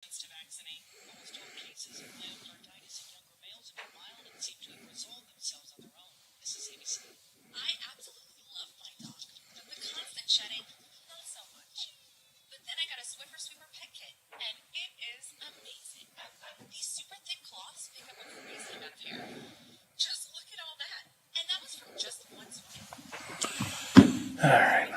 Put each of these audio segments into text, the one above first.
To vaccinate. Almost all cases of myocarditis in younger males have been mild and seem to have resolved themselves on their own. This is ABC. I absolutely love my dog, but the constant shedding, not so much. But then I got a Swiffer Sweeper pet kit, and it is amazing. These super thick cloths pick up a crazy amount of hair. Just look at all that. And that was from just one swipe. All right.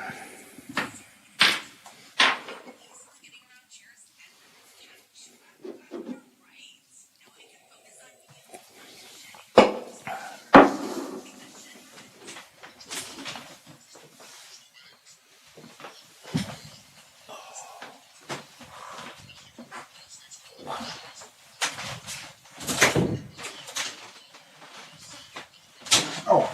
Oh.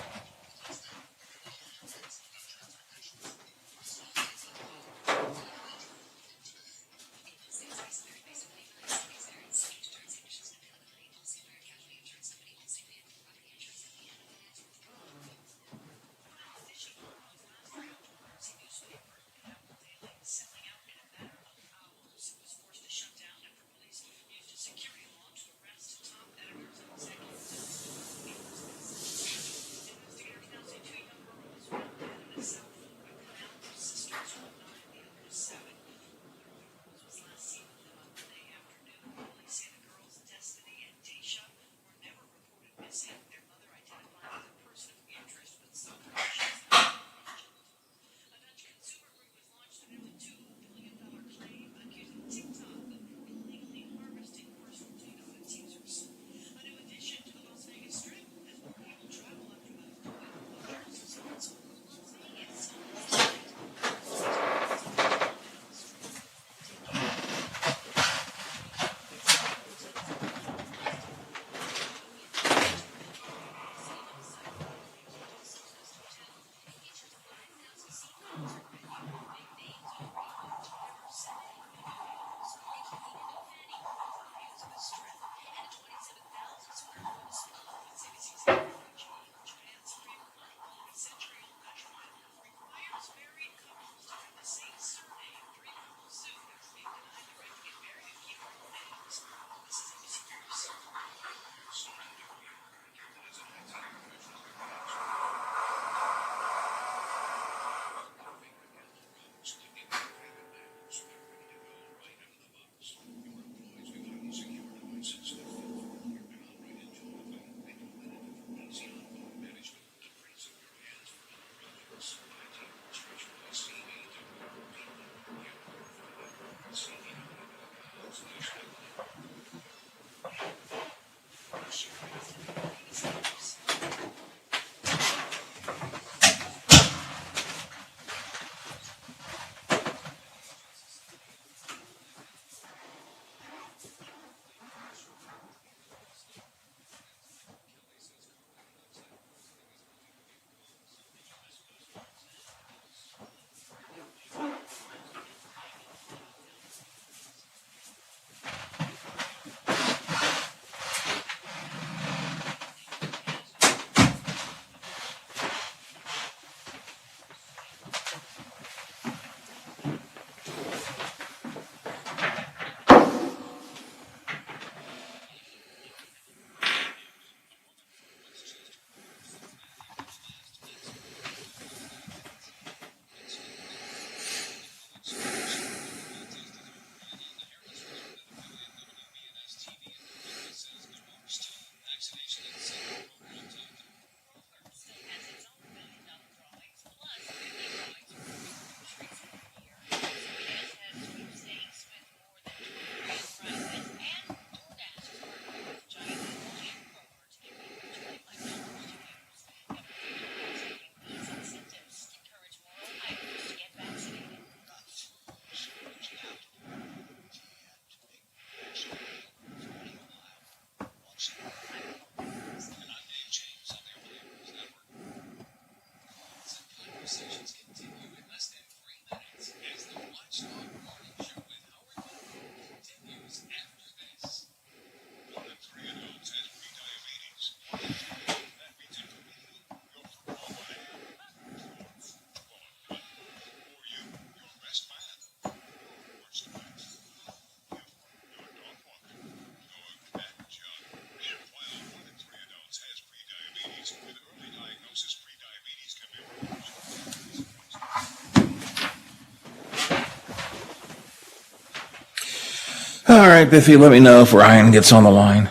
All right, Biffy, let me know if Ryan gets on the line.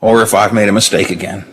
Or if I've made a mistake again.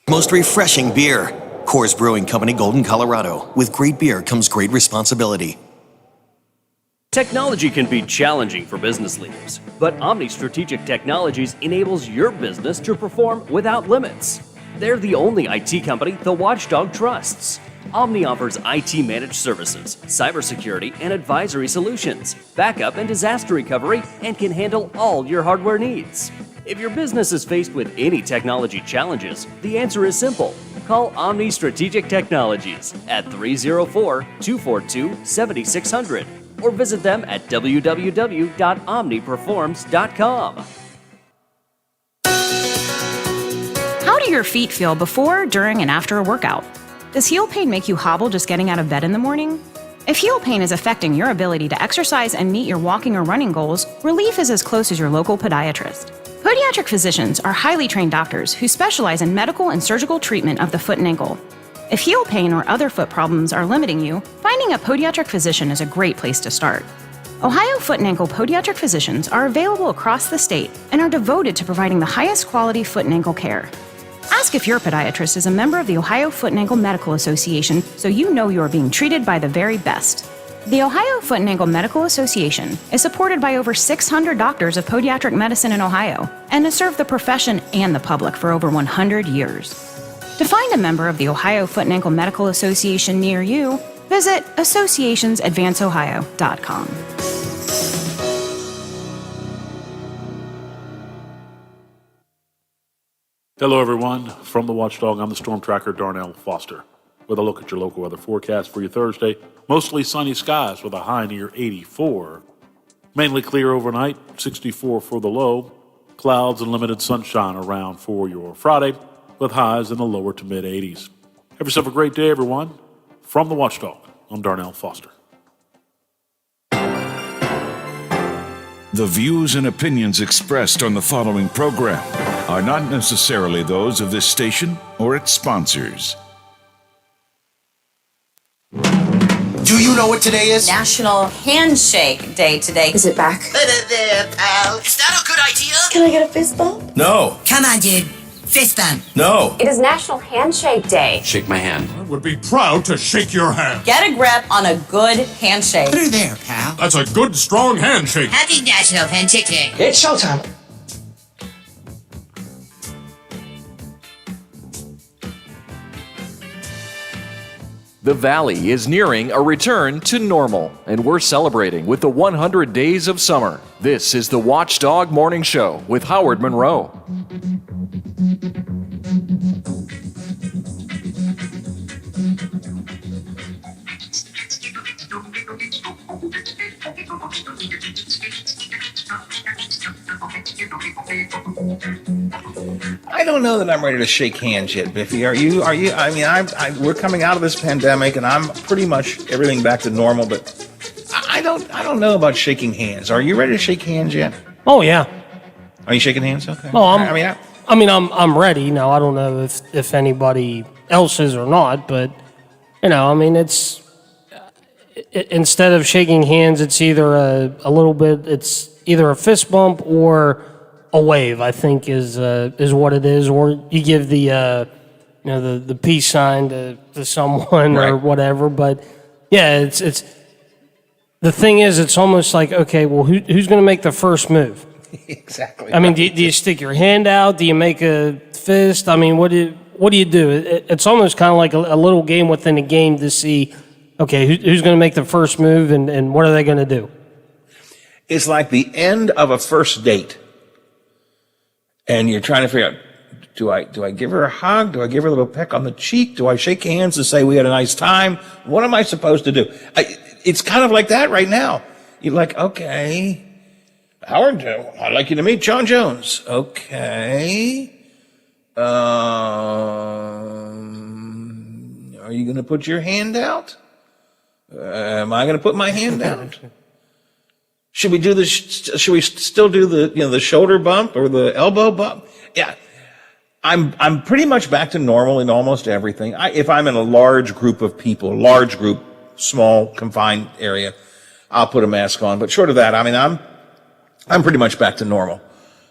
Most refreshing beer. Coors Brewing Company, Golden, Colorado. With great beer comes great responsibility. Technology can be challenging for business leaders, but Omni Strategic Technologies enables your business to perform without limits. They're the only IT company the watchdog trusts. Omni offers IT managed services, cybersecurity and advisory solutions, backup and disaster recovery, and can handle all your hardware needs. If your business is faced with any technology challenges, the answer is simple. Call Omni Strategic Technologies at 304-242-7600 or visit them at www.omniperforms.com. How do your feet feel before, during, and after a workout? Does heel pain make you hobble just getting out of bed in the morning? If heel pain is affecting your ability to exercise and meet your walking or running goals, relief is as close as your local podiatrist. Podiatric physicians are highly trained doctors who specialize in medical and surgical treatment of the foot and ankle. If heel pain or other foot problems are limiting you, finding a podiatric physician is a great place to start. Ohio foot and ankle podiatric physicians are available across the state and are devoted to providing the highest quality foot and ankle care. Ask if your podiatrist is a member of the Ohio Foot and Ankle Medical Association so you know you are being treated by the very best. The Ohio Foot and Ankle Medical Association is supported by over 600 doctors of podiatric medicine in Ohio and has served the profession and the public for over 100 years. To find a member of the Ohio Foot and Ankle Medical Association near you, visit associationsadvanceohio.com. Hello, everyone. From the Watchdog, I'm the Storm Tracker, Darnell Foster, with a look at your local weather forecast for your Thursday. Mostly sunny skies with a high near 84. Mainly clear overnight, 64 for the low. Clouds and limited sunshine around for your Friday, with highs in the lower to mid 80s. Have yourself a great day, everyone. From the Watchdog, I'm Darnell Foster. The views and opinions expressed on the following program are not necessarily those of this station or its sponsors. Do you know what today is? National Handshake Day today. Is it back? There, pal. Is that a good idea? Can I get a fist bump? No. Come on, dude. Fist bump. No. It is National Handshake Day. Shake my hand. I would be proud to shake your hand. Get a grip on a good handshake. Put her there, pal. That's a good, strong handshake. Happy National Handshake Day. It's showtime. The Valley is nearing a return to normal, and we're celebrating with the 100 days of summer. This is the Watchdog Morning Show with Howard Monroe. I don't know that I'm ready to shake hands yet, Biffy. Are you? I mean, we're coming out of this pandemic, and I'm pretty much everything back to normal. But I don't know about shaking hands. Are you ready to shake hands yet? Oh yeah. Are you shaking hands? Okay. Oh, I'm ready. Now I don't know if anybody else is or not, but it's instead of shaking hands, it's either it's either a fist bump or a wave, I think is what it is, or you give the the peace sign to someone Right. or whatever. But yeah, it's the thing is, it's almost like, okay, well, who's going to make the first move? Exactly. I mean, do you stick your hand out? Do you make a fist? I mean, what do you do? It's almost kind of like a little game within a game to see, okay, who's going to make the first move and what are they going to do? It's like the end of a first date. And you're trying to figure out, do I give her a hug? Do I give her a little peck on the cheek? Do I shake hands and say we had a nice time? What am I supposed to do? It's kind of like that right now. You're like, okay, Howard, I'd like you to meet John Jones. Okay. Are you going to put your hand out? Am I going to put my hand out? Should we do this? Should we still do the shoulder bump or the elbow bump? Yeah. I'm pretty much back to normal in almost everything. If I'm in a large group of people, small, confined area, I'll put a mask on. But short of that, I mean, I'm pretty much back to normal.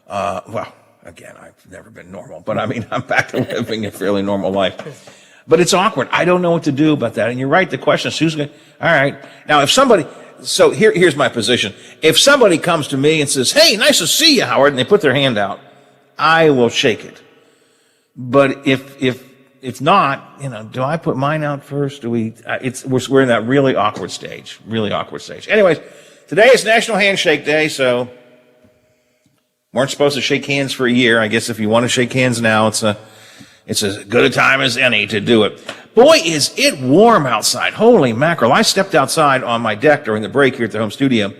Well, again, I've never been normal, but I mean, I'm back to living a fairly normal life. But it's awkward. I don't know what to do about that. And you're right. The question is, who's going to, all right. Now, so here's my position. If somebody comes to me and says, hey, nice to see you, Howard, and they put their hand out, I will shake it. But if not, do I put mine out first? We're in that really awkward stage. Anyways, today is National Handshake Day, so weren't supposed to shake hands for a year. I guess if you want to shake hands now, it's as good a time as any to do it. Boy, is it warm outside. Holy mackerel. I stepped outside on my deck during the break here at the home studio,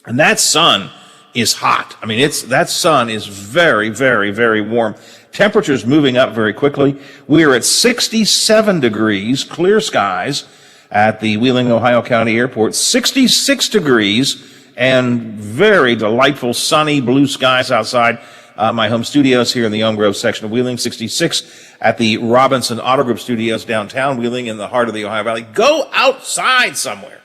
and that sun is hot. I mean, that sun is very, very, very warm. Temperatures moving up very quickly. We are at 67 degrees, clear skies at the Wheeling, Ohio County Airport. 66 degrees and very delightful sunny blue skies outside my home studios here in the Elm Grove section of Wheeling. 66 at the Robinson Auto Group Studios downtown Wheeling in the heart of the Ohio Valley. Go outside somewhere.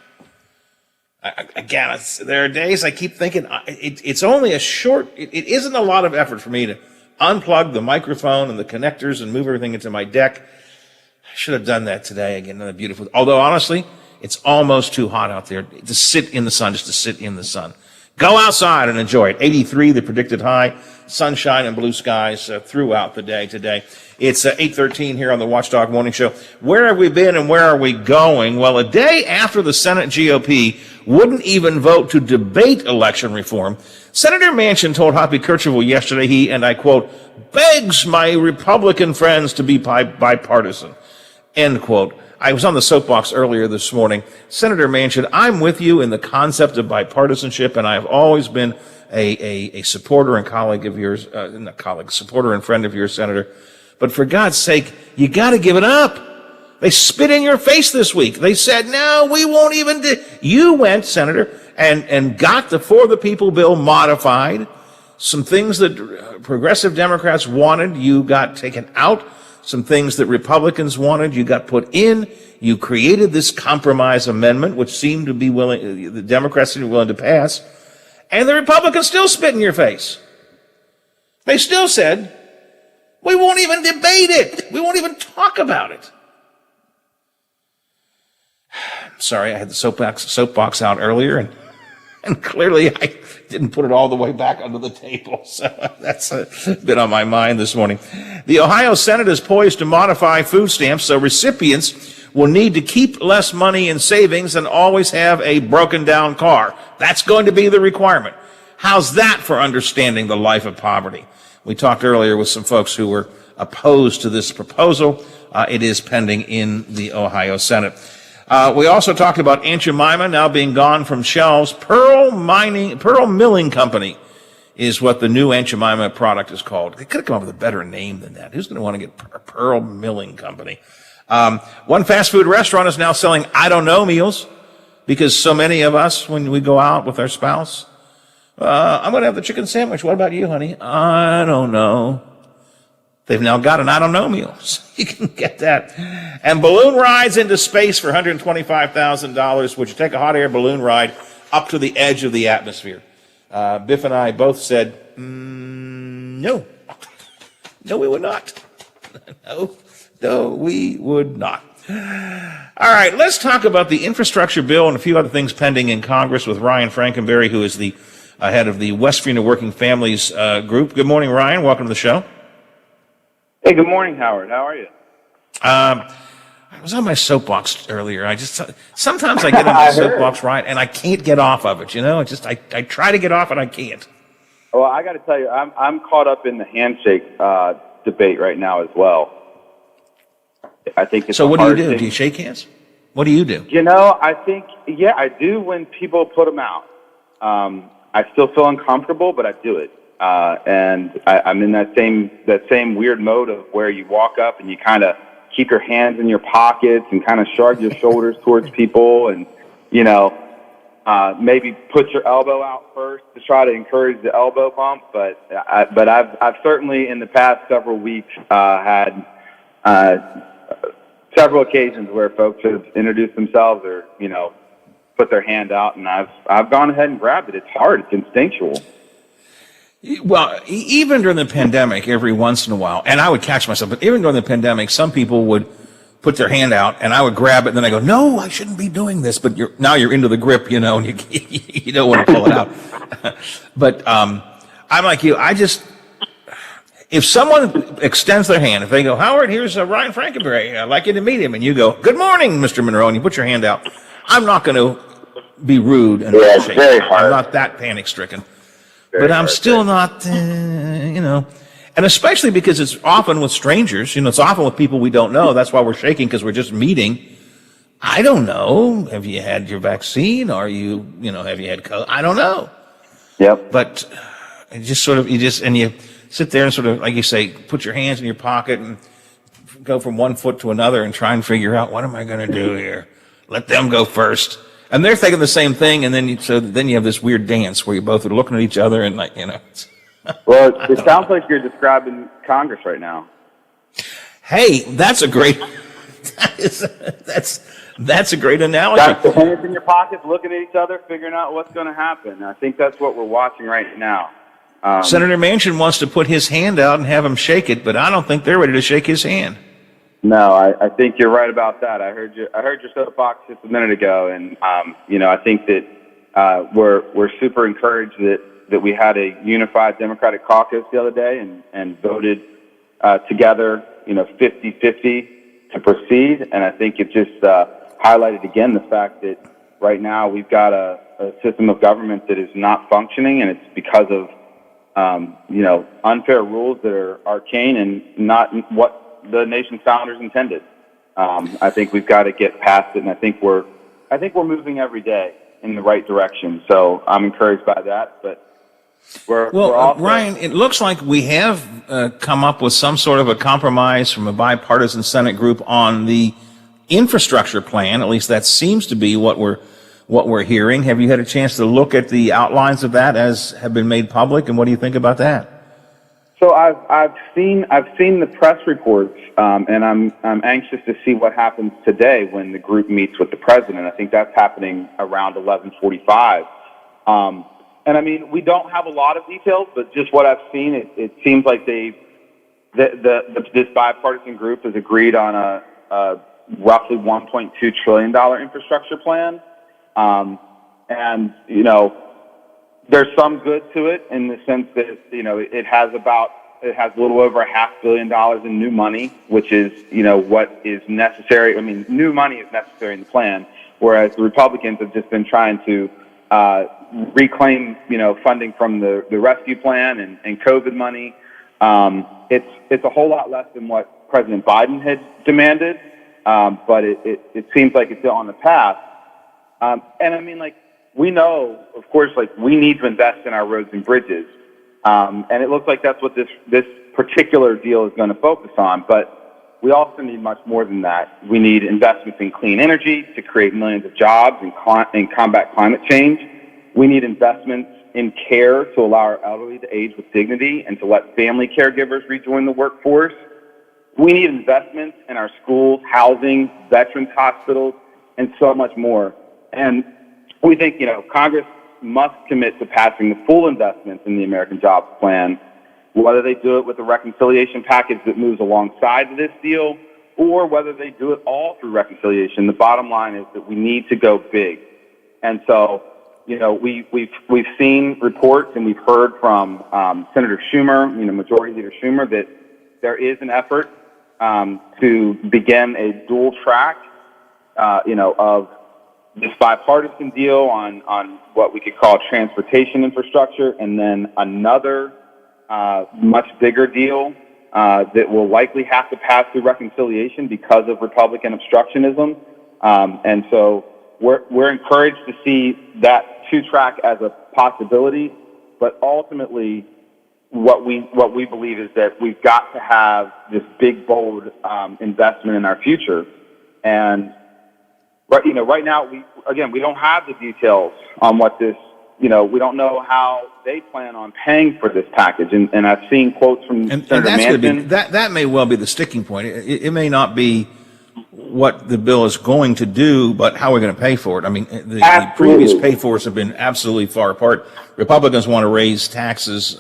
Again, there are days I keep thinking it's only it isn't a lot of effort for me to unplug the microphone and the connectors and move everything into my deck. I should have done that today. Again, another beautiful, although honestly, it's almost too hot out there to sit in the sun, just to sit in the sun. Go outside and enjoy it. 83, the predicted high, sunshine and blue skies throughout the day today. It's 8:13 here on the Watchdog Morning Show. Where have we been and where are we going? Well, a day after the Senate GOP wouldn't even vote to debate election reform, Senator Manchin told Hoppy Kercheval yesterday he, and I quote, begs my Republican friends to be bipartisan, end quote. I was on the soapbox earlier this morning. Senator Manchin, I'm with you in the concept of bipartisanship, and I have always been a supporter and colleague of yours, supporter and friend of yours, Senator. But for God's sake, you got to give it up. They spit in your face this week. They said, no, we won't even do. You went, Senator, and got the For the People bill modified. Some things that progressive Democrats wanted, you got taken out. Some things that Republicans wanted, you got put in. You created this compromise amendment, which seemed to be the Democrats seemed willing to pass. And the Republicans still spit in your face. They still said, we won't even debate it. We won't even talk about it. Sorry, I had the soapbox out earlier, and clearly I didn't put it all the way back under the table. So that's been on my mind this morning. The Ohio Senate is poised to modify food stamps so recipients will need to keep less money in savings and always have a broken down car. That's going to be the requirement. How's that for understanding the life of poverty? We talked earlier with some folks who were opposed to this proposal. It is pending in the Ohio Senate. We also talked about Aunt Jemima now being gone from shelves. Pearl Milling Company is what the new Aunt Jemima product is called. They could have come up with a better name than that. Who's going to want to get Pearl Milling Company? One fast food restaurant is now selling I don't know meals because so many of us, when we go out with our spouse, I'm going to have the chicken sandwich. What about you, honey? I don't know. They've now got an I don't know meal. So you can get that. And balloon rides into space for $125,000. Would you take a hot air balloon ride up to the edge of the atmosphere? Biff and I both said, No. No, we would not. No, we would not. All right, let's talk about the infrastructure bill and a few other things pending in Congress with Ryan Frankenberry, who is the head of the West Virginia Working Families Group. Good morning, Ryan. Welcome to the show. Hey, good morning, Howard. How are you? I was on my soapbox earlier. Sometimes I get on my soapbox, right, and I can't get off of it. I try to get off and I can't. Well, I got to tell you, I'm caught up in the handshake debate right now as well. I think it's so. What do you do? thing. Do you shake hands? What do you do? I think I do when people put them out. I still feel uncomfortable, but I do it, and I'm in that same weird mode of where you walk up and you kind of keep your hands in your pockets and kind of shrug your shoulders towards people, and maybe put your elbow out first to try to encourage the elbow bump. But I've certainly in the past several weeks had several occasions where folks have introduced themselves or put their hand out, and I've gone ahead and grabbed it. It's hard. It's instinctual. Well, even during the pandemic, every once in a while, and I would catch myself, but even during the pandemic, some people would put their hand out, and I would grab it, and then I go, no, I shouldn't be doing this, but now you're into the grip, and you don't want to pull it out. But I'm like you, if someone extends their hand, if they go, Howard, here's Ryan Frankenberry, I'd like you to meet him, and you go, good morning, Mr. Monroe, and you put your hand out, I'm not going to be rude and it's very hard. I'm not that panic-stricken. But I'm still not, and especially because it's often with strangers, it's often with people we don't know. That's why we're shaking, because we're just meeting. I don't know. Have you had your vaccine? Have you had COVID? I don't know. Yep. But it just sort of, you sit there and sort of, like you say, put your hands in your pocket and go from one foot to another and try and figure out, what am I going to do here? Let them go first. And they're thinking the same thing, and then you have this weird dance where you both are looking at each other and Well, it sounds like you're describing Congress right now. Hey, that's a great that's a great analogy. Got the hands in your pockets, looking at each other, figuring out what's going to happen. I think that's what we're watching right now. Senator Manchin wants to put his hand out and have him shake it, but I don't think they're ready to shake his hand. No, I think you're right about that. I heard your soapbox just a minute ago, and I think that we're super encouraged that we had a unified Democratic caucus the other day and voted together, 50-50 to proceed. And I think it just highlighted again the fact that right now we've got a system of government that is not functioning, and it's because of unfair rules that are arcane and not what the nation's founders intended. I think we've got to get past it, and I think we're moving every day in the right direction. So I'm encouraged by that. But we're also, Ryan, it looks like we have come up with some sort of a compromise from a bipartisan Senate group on the infrastructure plan. At least that seems to be what we're hearing. Have you had a chance to look at the outlines of that as have been made public, and what do you think about that? So I've seen the press reports, and I'm anxious to see what happens today when the group meets with the president. I think that's happening around 11:45. And I mean, we don't have a lot of details, but just what I've seen, it seems like this bipartisan group has agreed on a roughly $1.2 trillion infrastructure plan, and there's some good to it in the sense that, it has a little over $500 million in new money, which is, what is necessary. I mean, new money is necessary in the plan, whereas the Republicans have just been trying to reclaim, funding from the rescue plan and COVID money. It's a whole lot less than what President Biden had demanded, but it seems like it's still on the path. And I mean, we know, of course, we need to invest in our roads and bridges. And it looks like that's what this particular deal is going to focus on. But we also need much more than that. We need investments in clean energy to create millions of jobs and combat climate change. We need investments in care to allow our elderly to age with dignity and to let family caregivers rejoin the workforce. We need investments in our schools, housing, veterans hospitals, and so much more. And we think, Congress must commit to passing the full investments in the American Jobs Plan, whether they do it with a reconciliation package that moves alongside this deal or whether they do it all through reconciliation. The bottom line is that we need to go big. And so, we've seen reports and we've heard from Senator Schumer, Majority Leader Schumer, that there is an effort to begin a dual track, of this bipartisan deal on what we could call transportation infrastructure, and then another much bigger deal that will likely have to pass through reconciliation because of Republican obstructionism. And so we're encouraged to see that two-track as a possibility, but ultimately what we believe is that we've got to have this big, bold investment in our future. And right now, we don't have the details on what this, we don't know how they plan on paying for this package. And I've seen quotes from Senator Manchin. That may well be the sticking point. It may not be what the bill is going to do, but how we're going to pay for it. I mean, the previous pay fors have been absolutely far apart. Republicans want to raise taxes,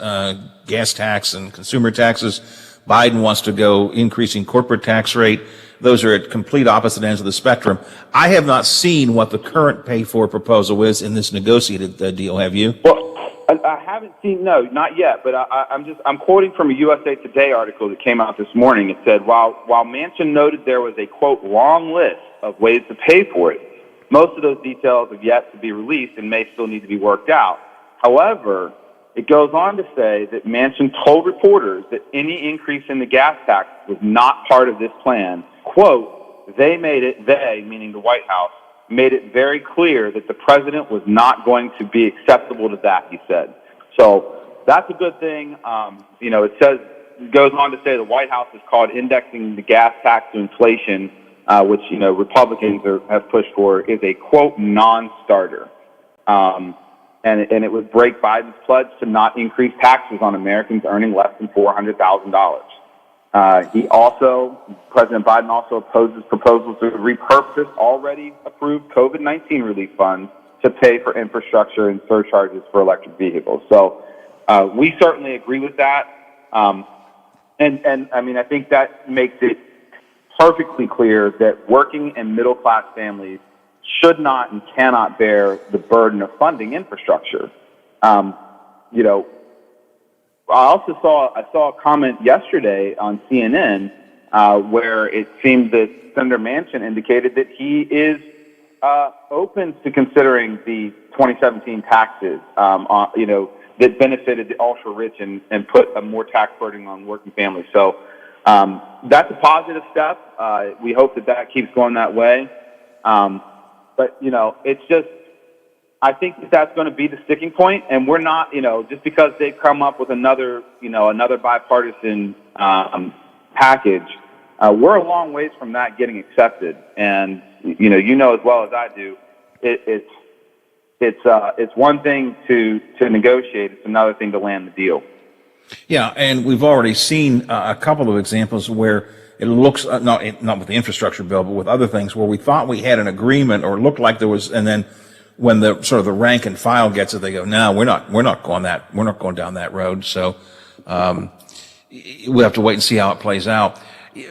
gas tax and consumer taxes. Biden wants to go increasing corporate tax rate. Those are at complete opposite ends of the spectrum. I have not seen what the current pay for proposal is in this negotiated deal. Have you? Well, I haven't seen, no, not yet, but I'm quoting from a USA Today article that came out this morning. It said, while Manchin noted there was a, quote, long list of ways to pay for it, most of those details have yet to be released and may still need to be worked out. However, it goes on to say that Manchin told reporters that any increase in the gas tax was not part of this plan. Quote, they, meaning the White House, made it very clear that the president was not going to be acceptable to that, he said. So that's a good thing. It goes on to say the White House has called indexing the gas tax to inflation, which, Republicans have pushed for, is a, quote, non-starter. And it would break Biden's pledge to not increase taxes on Americans earning less than $400,000. President Biden also opposes proposals to repurpose already approved COVID-19 relief funds to pay for infrastructure and surcharges for electric vehicles. So we certainly agree with that. I think that makes it perfectly clear that working and middle-class families should not and cannot bear the burden of funding infrastructure. I saw a comment yesterday on CNN where it seemed that Senator Manchin indicated that he is open to considering the 2017 taxes, that benefited the ultra-rich and put a more tax burden on working families. So that's a positive step. We hope that keeps going that way. But it's just, I think that's going to be the sticking point, and we're not, just because they've come up with another bipartisan package, we're a long ways from that getting accepted. And as well as I do, it's one thing to negotiate; it's another thing to land the deal. Yeah, and we've already seen a couple of examples where it looks not with the infrastructure bill, but with other things where we thought we had an agreement or looked like there was, and then when the sort of the rank and file gets it, they go, no, we're not going down that road. So we'll have to wait and see how it plays out.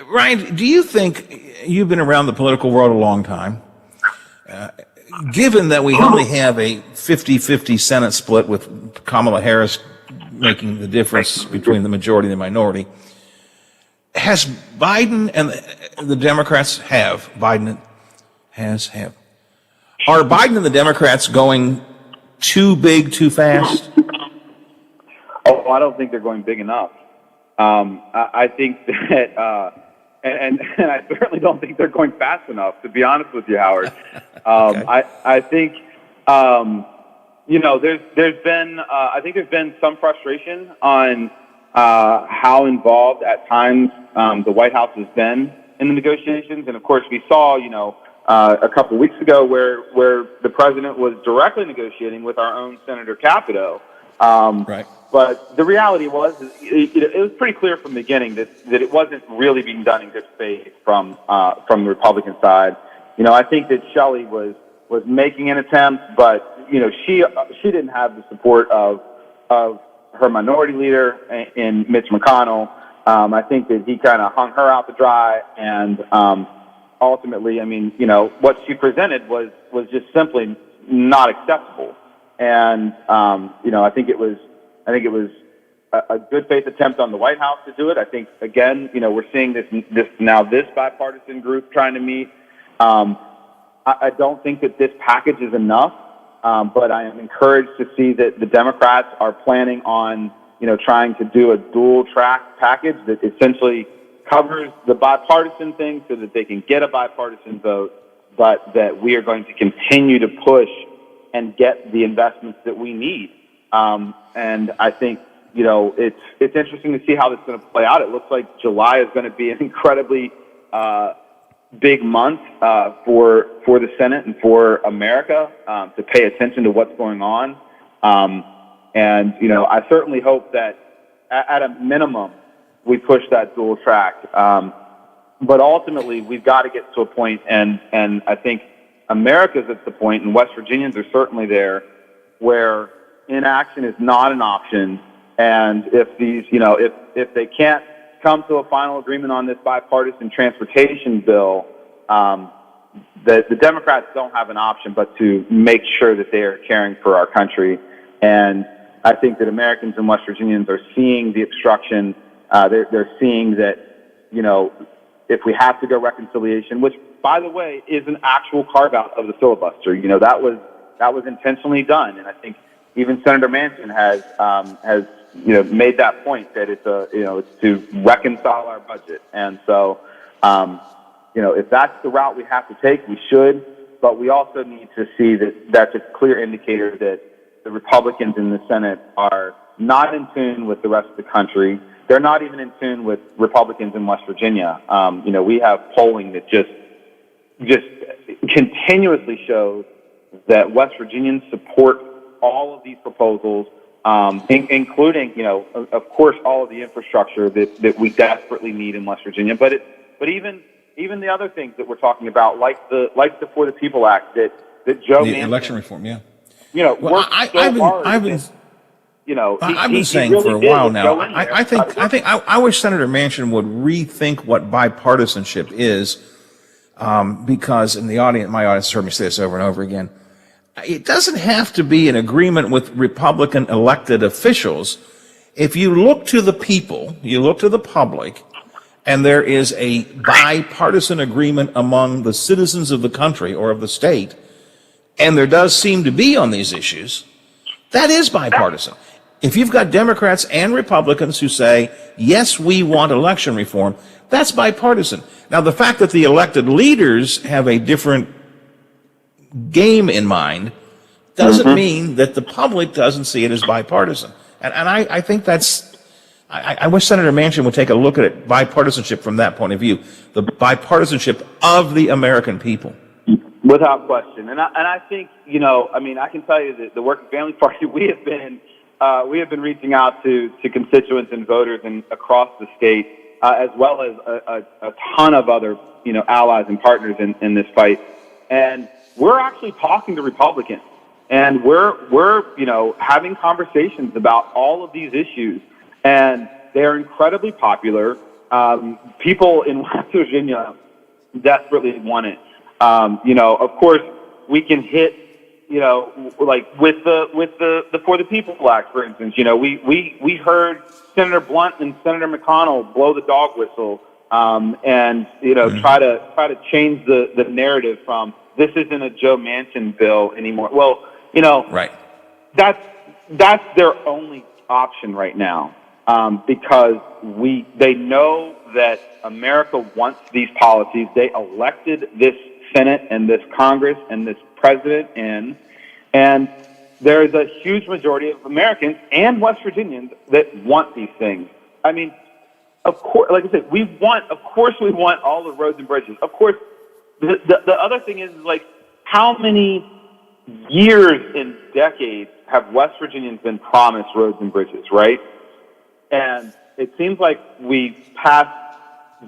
Ryan, do you think, you've been around the political world a long time, given that we only have a 50-50 Senate split with Kamala Harris making the difference between the majority and the minority, has Biden and the Democrats are Biden and the Democrats going too big, too fast? Oh, I don't think they're going big enough. I think that, and I certainly don't think they're going fast enough, to be honest with you, Howard. Okay. I think, there's been some frustration on how involved at times the White House has been in the negotiations. And of course, we saw, a couple of weeks ago where the president was directly negotiating with our own Senator Capito. Right. But the reality was, it was pretty clear from the beginning that it wasn't really being done in good faith from the Republican side. I think that Shelley was was making an attempt, but she didn't have the support of her minority leader in Mitch McConnell. I think that he kind of hung her out to dry, and ultimately, I mean, what she presented was just simply not acceptable. And I think it was a good faith attempt on the White House to do it. I think again, we're seeing this bipartisan group trying to meet. I don't think that this package is enough, but I am encouraged to see that the Democrats are planning on trying to do a dual track package that essentially covers the bipartisan thing so that they can get a bipartisan vote, but that we are going to continue to push and get the investments that we need. And I think, it's interesting to see how this is going to play out. It looks like July is going to be an incredibly big month for the Senate and for America to pay attention to what's going on. And I certainly hope that at a minimum we push that dual track. But ultimately, we've got to get to a point, and I think America's at the point, and West Virginians are certainly there, where inaction is not an option. And if these, if they can't come to a final agreement on this bipartisan transportation bill, the Democrats don't have an option but to make sure that they are caring for our country. And I think that Americans and West Virginians are seeing the obstruction. They're seeing that, if we have to go reconciliation, which, by the way, is an actual carve-out of the filibuster. That was intentionally done, and I think even Senator Manchin has made that point that it's to reconcile our budget. And so, if that's the route we have to take, we should. But we also need to see that that's a clear indicator that the Republicans in the Senate are not in tune with the rest of the country. They're not even in tune with Republicans in West Virginia. We have polling that just continuously shows that West Virginians support all of these proposals, including, of course, all of the infrastructure that we desperately need in West Virginia. But even the other things that we're talking about, like the For the People Act that Joe the Manchin, election reform, yeah. I've been saying really for a while now. I wish Senator Manchin would rethink what bipartisanship is, because my audience has heard me say this over and over again. It doesn't have to be an agreement with Republican elected officials. If you look to the people, you look to the public, and there is a bipartisan agreement among the citizens of the country or of the state, and there does seem to be on these issues, that is bipartisan. If you've got Democrats and Republicans who say, yes, we want election reform, that's bipartisan. Now, the fact that the elected leaders have a different game in mind doesn't mean that the public doesn't see it as bipartisan. And I think I wish Senator Manchin would take a look at it, bipartisanship from that point of view, the bipartisanship of the American people. Without question. And I think, I can tell you that the Working Family Party, we have been reaching out to constituents and voters across the state, as well as a ton of other, allies and partners in this fight. And we're actually talking to Republicans, and we're having conversations about all of these issues, and they're incredibly popular. People in West Virginia desperately want it. Of course, we can hit, like with the For the People Act, for instance. We heard Senator Blunt and Senator McConnell blow the dog whistle, and try to change the narrative from this isn't a Joe Manchin bill anymore. Well, right. That's their only option right now, because they know that America wants these policies. They elected this Senate and this Congress and this president in, and there's a huge majority of Americans and West Virginians that want these things. I mean, of course, like I said, we want all the roads and bridges. Of course, the other thing is, like, how many years and decades have West Virginians been promised roads and bridges, right? And it seems like we pass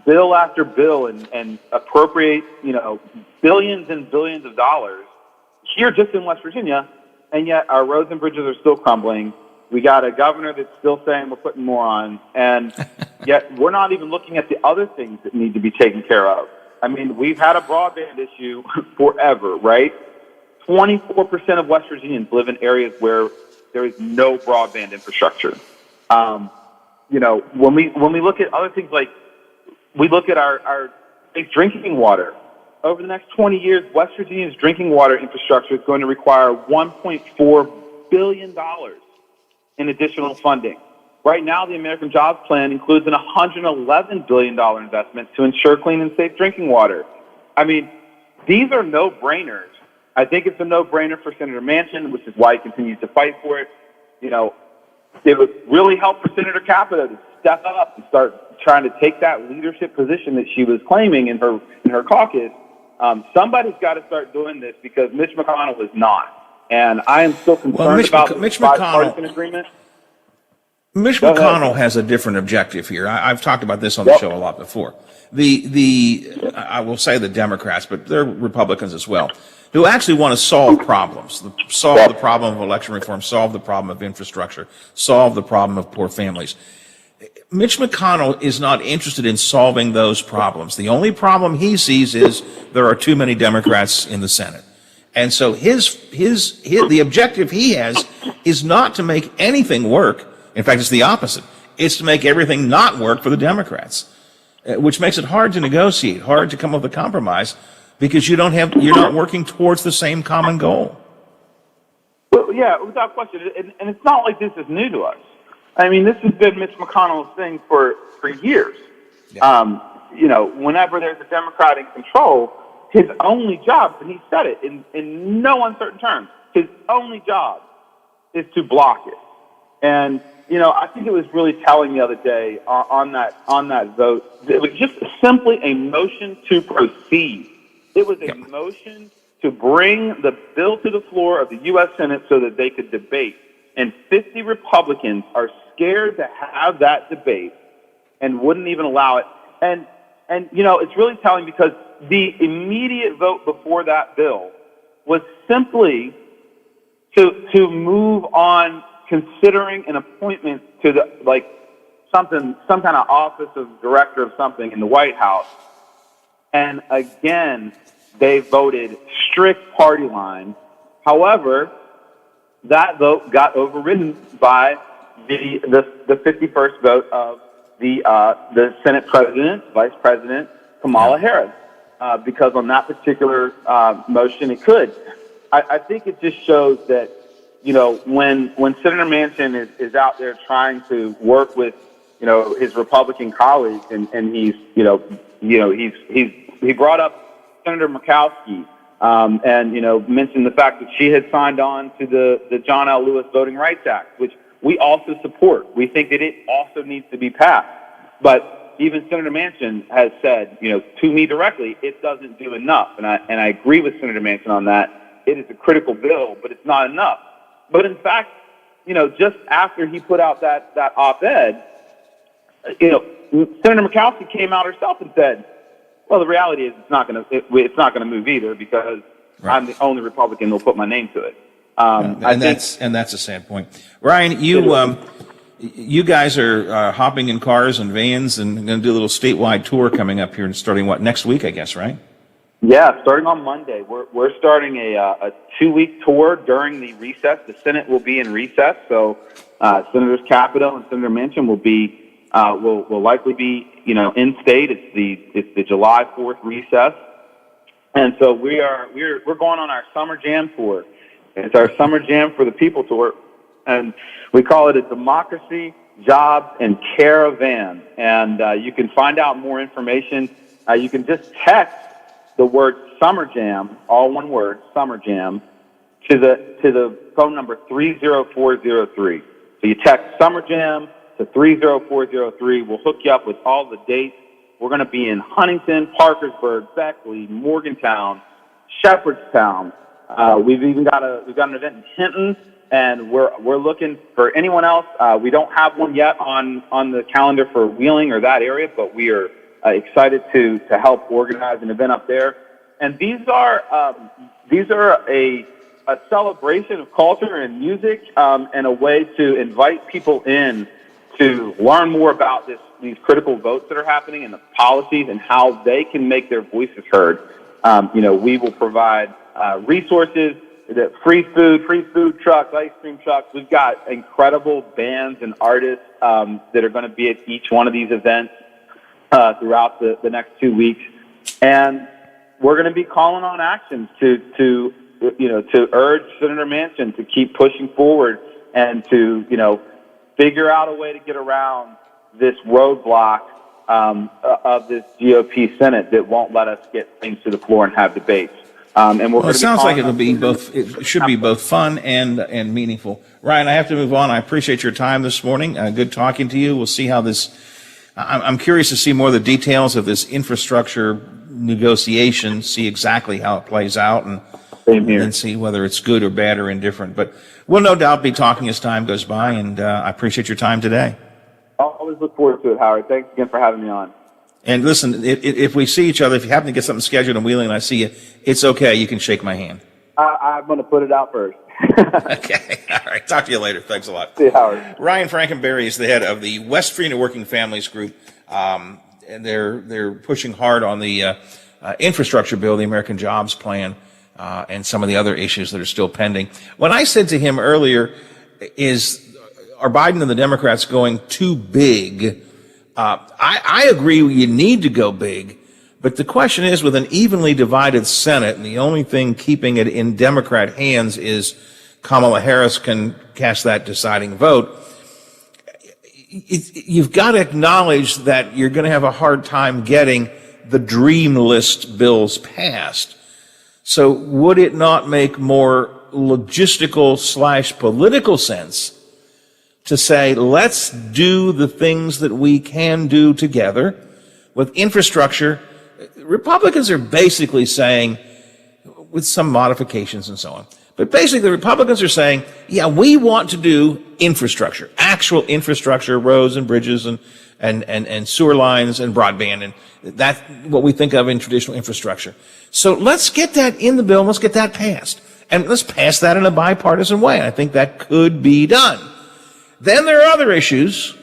bill after bill and appropriate, billions and billions of dollars, here just in West Virginia, and yet our roads and bridges are still crumbling. We got a governor that's still saying we're putting more on, and yet we're not even looking at the other things that need to be taken care of. I mean, we've had a broadband issue forever, right? 24% of West Virginians live in areas where there is no broadband infrastructure. When we look at other things, like we look at our drinking water. Over the next 20 years, West Virginia's drinking water infrastructure is going to require $1.4 billion in additional funding. Right now, the American Jobs Plan includes an $111 billion investment to ensure clean and safe drinking water. I mean, these are no-brainers. I think it's a no-brainer for Senator Manchin, which is why he continues to fight for it. It would really help for Senator Capito to step up and start trying to take that leadership position that she was claiming in her caucus. Somebody's got to start doing this because Mitch McConnell is not. And I am still concerned about the bipartisan agreement. Mitch McConnell has a different objective here. I've talked about this on the show a lot before. I will say the Democrats, but they're Republicans as well, who actually want to solve problems, solve the problem of election reform, solve the problem of infrastructure, solve the problem of poor families. Mitch McConnell is not interested in solving those problems. The only problem he sees is there are too many Democrats in the Senate. And so the objective he has is not to make anything work. In fact, it's the opposite. It's to make everything not work for the Democrats, which makes it hard to negotiate, hard to come up with a compromise, because you're not working towards the same common goal. Well, yeah, without question. And it's not like this is new to us. I mean, this has been Mitch McConnell's thing for years. Yeah. Whenever there's a Democrat in control, his only job, and he said it in no uncertain terms, his only job is to block it. And, I think it was really telling the other day on that vote. It was just simply a motion to proceed. It was a motion to bring the bill to the floor of the U.S. Senate so that they could debate. And 50 Republicans are scared to have that debate and wouldn't even allow it. And it's really telling because the immediate vote before that bill was simply to move on considering an appointment to some kind of office of director of something in the White House. And again, they voted strict party line. However, that vote got overridden by the 51st vote of the Senate President, Vice President Kamala Harris, because on that particular motion it could. I think it just shows that when Senator Manchin is out there trying to work with his Republican colleagues, and he brought up Senator Murkowski. And mentioned the fact that she had signed on to the John L. Lewis Voting Rights Act, which we also support. We think that it also needs to be passed. But even Senator Manchin has said, to me directly, it doesn't do enough. And I agree with Senator Manchin on that. It is a critical bill, but it's not enough. But in fact, just after he put out that op-ed, Senator Murkowski came out herself and said, well, the reality is it's not going to move either because I'm the only Republican who will put my name to it. That's a sad point. Ryan, you guys are hopping in cars and vans and going to do a little statewide tour coming up here and starting next week, I guess, right? Yeah, starting on Monday. We're starting a 2-week tour during the recess. The Senate will be in recess, so Senators Capito and Senator Manchin will likely be in state. It's the July 4th recess, and so we're going on our Summer Jam tour. It's our Summer Jam for the People tour, and we call it a Democracy, Jobs, and Caravan. And you can find out more information. You can just text the word Summer Jam, all one word, Summer Jam, to the phone number 30403. So you text Summer Jam to 30403. We'll hook you up with all the dates. We're going to be in Huntington, Parkersburg, Beckley, Morgantown, Shepherdstown. We've got an event in Hinton, and we're looking for anyone else. We don't have one yet on the calendar for Wheeling or that area, but we are excited to help organize an event up there. And these are a a celebration of culture and music, and a way to invite people in to learn more about these critical votes that are happening and the policies and how they can make their voices heard. We will provide resources, free food trucks, ice cream trucks. We've got incredible bands and artists that are going to be at each one of these events throughout the next 2 weeks. And we're going to be calling on actions to urge Senator Manchin to keep pushing forward and to, figure out a way to get around this roadblock of this GOP Senate that won't let us get things to the floor and have debates. It sounds like it'll be both. It should be both fun and meaningful. Ryan, I have to move on. I appreciate your time this morning. Good talking to you. We'll see how this. I'm curious to see more of the details of this infrastructure negotiation. See exactly how it plays out, and then see whether it's good or bad or indifferent. But we'll no doubt be talking as time goes by. And I appreciate your time today. I'll always look forward to it, Howard. Thanks again for having me on. And listen, if we see each other, if you happen to get something scheduled in Wheeling and I see you, it's okay. You can shake my hand. I'm going to put it out first. Okay. All right. Talk to you later. Thanks a lot. See you, Howard. Ryan Frankenberry is the head of the West Virginia Working Families Group. And they're pushing hard on the infrastructure bill, the American Jobs Plan, and some of the other issues that are still pending. When I said to him earlier, are Biden and the Democrats going too big? I agree you need to go big, but the question is, with an evenly divided Senate, and the only thing keeping it in Democrat hands is Kamala Harris can cast that deciding vote. You've got to acknowledge that you're going to have a hard time getting the dream list bills passed. So would it not make more logistical/political sense to say, let's do the things that we can do together with infrastructure? Republicans are basically saying, with some modifications and so on, but basically the Republicans are saying, yeah, we want to do infrastructure, actual infrastructure, roads and bridges and sewer lines and broadband, and that's what we think of in traditional infrastructure. So let's get that in the bill, let's get that passed. And let's pass that in a bipartisan way. I think that could be done. Then there are other issues,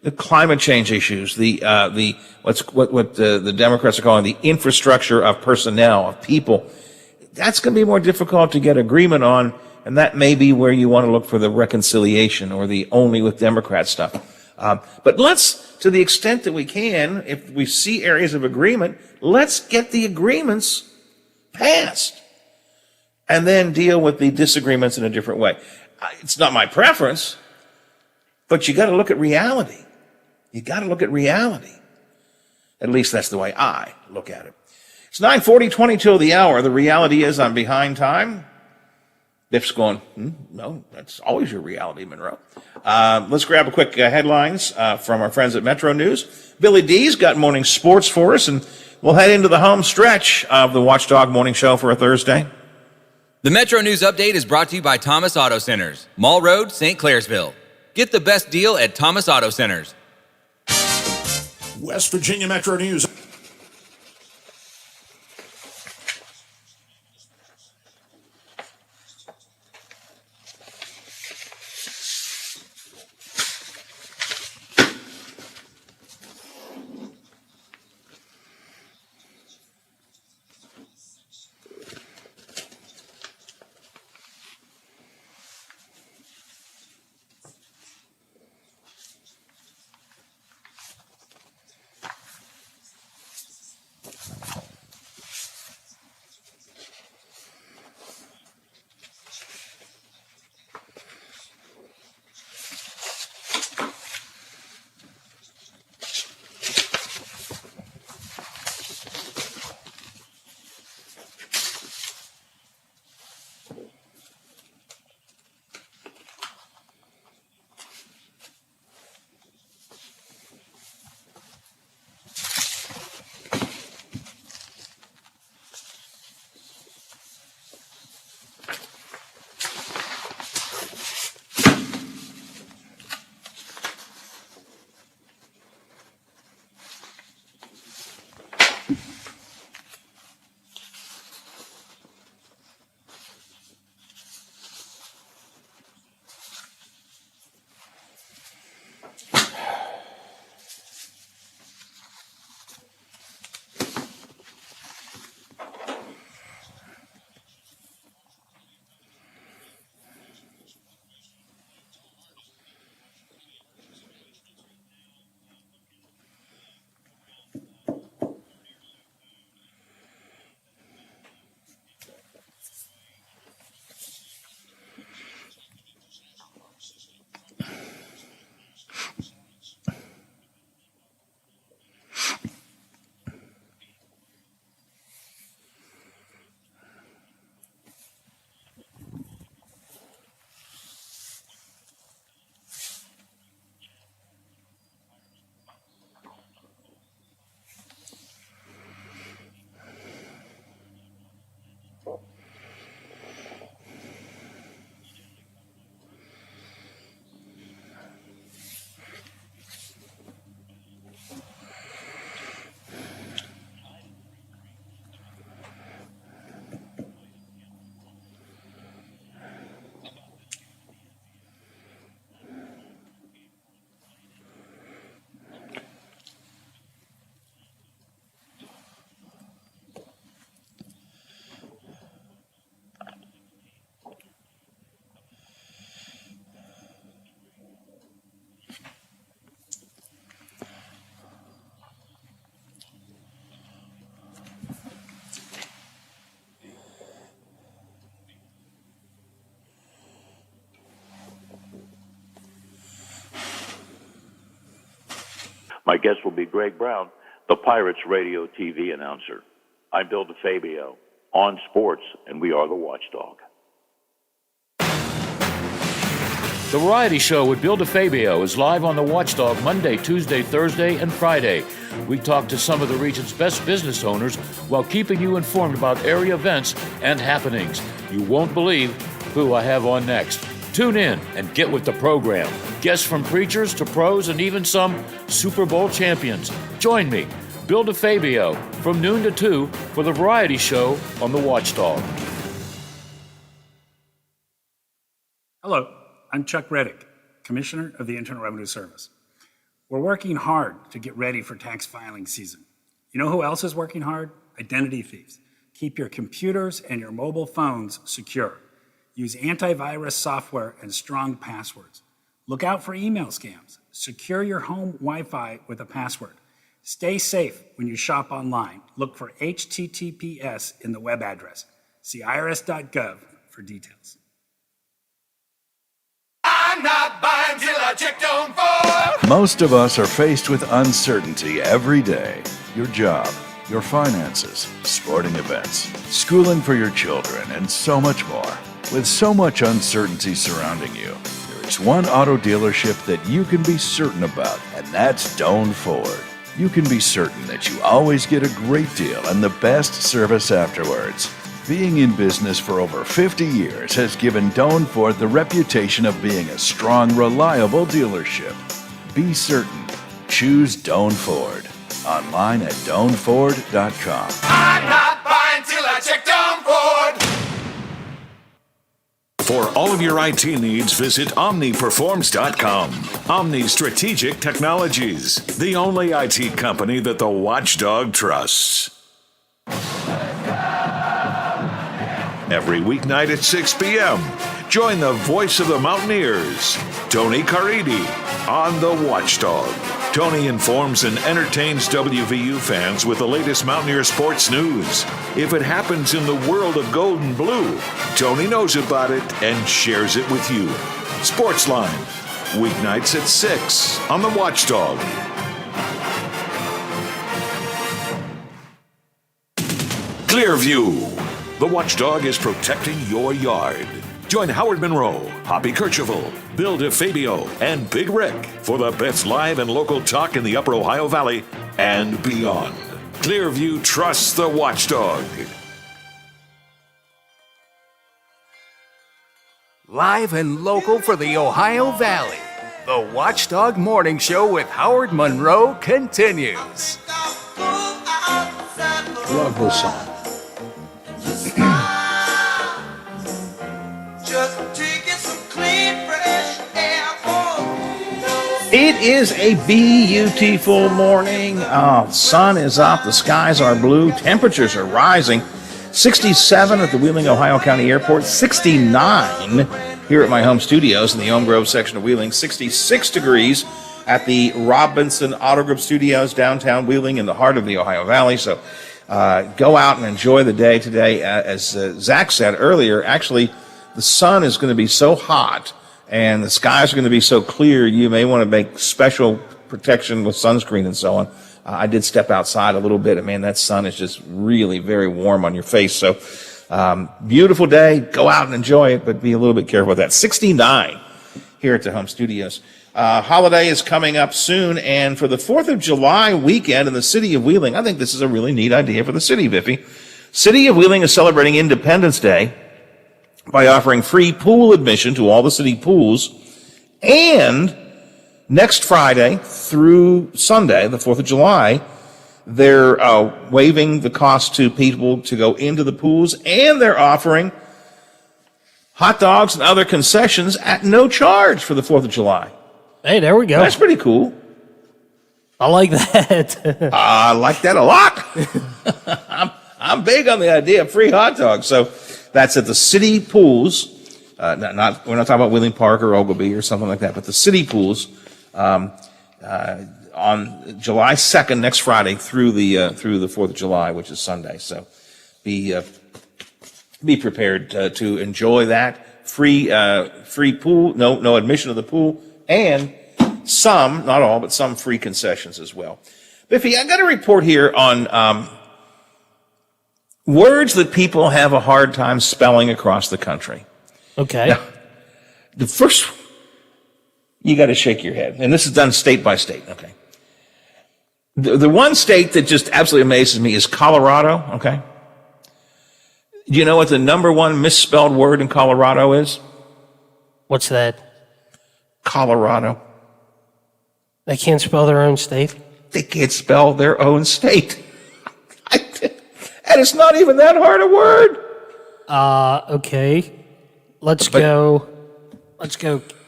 the climate change issues, what the Democrats are calling the infrastructure of personnel, of people. That's going to be more difficult to get agreement on, and that may be where you want to look for the reconciliation or the only with Democrat stuff. But let's, to the extent that we can, if we see areas of agreement, let's get the agreements passed and then deal with the disagreements in a different way. It's not my preference. But you got to look at reality. You got to look at reality. At least that's the way I look at it. It's 9:40, 20 till the hour. The reality is I'm behind time. Biff's going, no, that's always your reality, Monroe. Let's grab a quick headlines from our friends at Metro News. Billy D's got morning sports for us, and we'll head into the home stretch of the Watchdog Morning Show for a Thursday. The Metro News Update is brought to you by Thomas Auto Centers, Mall Road, St. Clairsville. Get the best deal at Thomas Auto Centers. West Virginia Metro News. My guest will be Greg Brown, the Pirates radio TV announcer. I'm Bill DeFabio on sports, and we are the Watchdog. The Variety Show with Bill DeFabio is live on the Watchdog Monday, Tuesday, Thursday, and Friday. We talk to some of the region's best business owners while keeping you informed about area events and happenings. You won't believe who I have on next. Tune in and get with the program. Guests from preachers to pros and even some Super Bowl champions. Join me, Bill DeFabio, from noon to 2 for the Variety Show on the Watchdog. Hello, I'm Chuck Reddick, Commissioner of the Internal Revenue Service. We're working hard to get ready for tax filing season. You know who else is working hard? Identity thieves. Keep your computers and your mobile phones secure. Use antivirus software and strong passwords. Look out for email scams. Secure your home Wi-Fi with a password. Stay safe when you shop online. Look for HTTPS in the web address. See irs.gov for details. I'm not buying till I checked on Ford. Most of us are faced with uncertainty every day. Your job, your finances, sporting events, schooling for your children, and so much more. With so much uncertainty surrounding you, there is one auto dealership that you can be certain about, and that's Doan Ford. You can be certain that you always get a great deal and the best service afterwards. Being in business for over 50 years has given Doan Ford the reputation of being a strong, reliable dealership. Be certain. Choose Doan Ford. Online at DoanFord.com. I'm not buying till I checked on Ford. For all of your IT needs, visit OmniPerforms.com. Omni Strategic Technologies, the only IT company that the Watchdog trusts. Every weeknight at 6 p.m., join the voice of the Mountaineers, Tony Caridi, on the Watchdog. Tony informs and entertains WVU fans with the latest Mountaineer sports news. If it happens in the world of gold and blue, Tony knows about it and shares it with you. Sportsline, weeknights at 6 on the Watchdog. Clearview. The Watchdog is protecting your yard. Join Howard Monroe, Hoppy Kercheval, Bill DeFabio, and Big Rick for the best live and local talk in the Upper Ohio Valley and beyond. Clearview trusts the Watchdog. Live and local for the Ohio Valley. The Watchdog Morning Show with Howard Monroe continues. Love this song. It is a beautiful morning. Sun is up. The skies are blue. Temperatures are rising. 67 at the Wheeling, Ohio County Airport. 69 here at my home studios in the Elm Grove section of Wheeling. 66 degrees at the Robinson Auto Group Studios, downtown Wheeling in the heart of the Ohio Valley. So go out and enjoy the day today. As Zach said earlier, actually, the sun is going to be so hot and the skies are going to be so clear, you may want to make special protection with sunscreen and so on. I did step outside a little bit, and man, that sun is just really very warm on your face. So, beautiful day. Go out and enjoy it, but be a little bit careful with that. 69 here at the home studios. Holiday is coming up soon, and for the 4th of July weekend in the city of Wheeling, I think this is a really neat idea for the city, Biffy. City of Wheeling is celebrating Independence Day by offering free pool admission to all the city pools. And next Friday through Sunday, the 4th of July, they're waiving the cost to people to go into the pools, and they're offering hot dogs and other concessions at no charge for the 4th of July. Hey, there we go. That's pretty cool. I like that. I like that a lot. I'm big on the idea of free hot dogs. So that's at the city pools. We're not talking about Wheeling Park or Ogilvie or something like that, but the city pools on July 2nd, next Friday, through the 4th of July, which is Sunday. So be prepared to enjoy that free pool, no admission to the pool, and some, not all, but some free concessions as well. Biffy, I got a report here on words that people have a hard time spelling across the country. Okay. Now, the first, you got to shake your head, and this is done state by state. Okay. The one state that just absolutely amazes me is Colorado. Okay. Do you know what the number one misspelled word in Colorado is? What's that? Colorado. They can't spell their own state? They can't spell their own state. And it's not even that hard a word. Okay. Let's go